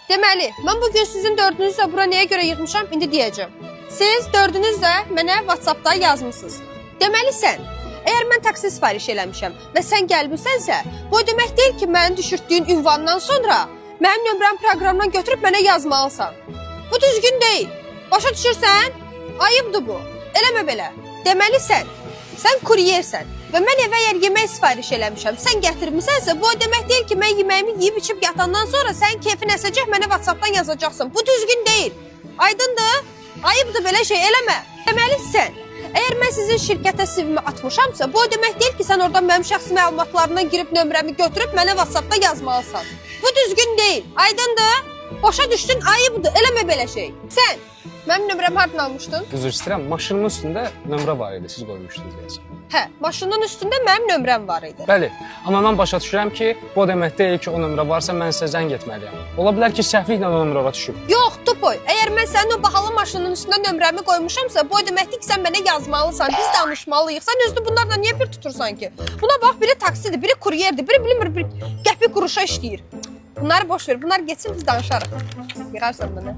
Deməli, mən bugün sizin dördünüzü də bura nəyə görə yığmışam, indi deyəcəm. Siz dördünüz də mənə WhatsAppda yazmısınız. Deməli sən, əgər mən taksi sifariş eləmişəm və sən gəlmisənsə, bu demək deyil ki, mənim düşürtdüyün ünvandan sonra mənim nömrəm proqramdan götürüb mənə yazmalısan. Bu düzgün deyil. Başa düşürsən? Ayıbdır bu. Eləmə belə. Deməli sən kuryersən və mən evə əgər yemək sifariş eləmişəm, sən gətirmisənsə, bu demək deyil ki, mən yeməyimi yeyib içib yatandan sonra sənin keyfin əsəcək, mənə WhatsAppdan yazacaqsın. Bu düzgün deyil. Aydındır? Ayıbdır belə şey, eləmə. Deməli sən, əgər mən sizin şirkətə CV-mi atmışamsa, bu demək deyil ki, sən oradan mənim şəxsi məlumatlarından girib nömrəmi götürüb mənə WhatsAppda yazmalısan. Bu düzgün deyil. Aydındır? Başa düşdün, ayıbdır, eləmə belə şey. Sən, mənim nömrəmi hardan almışdın? Üzr istəyirəm, maşının üstündə nömrə var idi, siz qoymuşdunuz deyəsən. Hə, maşının üstündə mənim nömrəm var idi. Bəli, amma mən başa düşürəm ki, bu demək deyil ki, o nömrə varsa mən sizə zəng etməliyəm. Ola bilər ki, səhvliklə o nömrə ora düşüb. Yox, Tupoy, əgər mən sənin o bahalı maşının üstünə nömrəmi qoymuşamsa, bu deməkdir ki, sən mənə yazmalısan, biz danışmalıyıq. Sən özünü bunlarla niyə bir tutursan ki? Buna bax, biri taksidir, biri kuryerdir, biri bilmir, bir qəpik quruşa işləyir. Bunları boş ver, bunlar geçsin, biz danışarıq. Yığarsan mənə.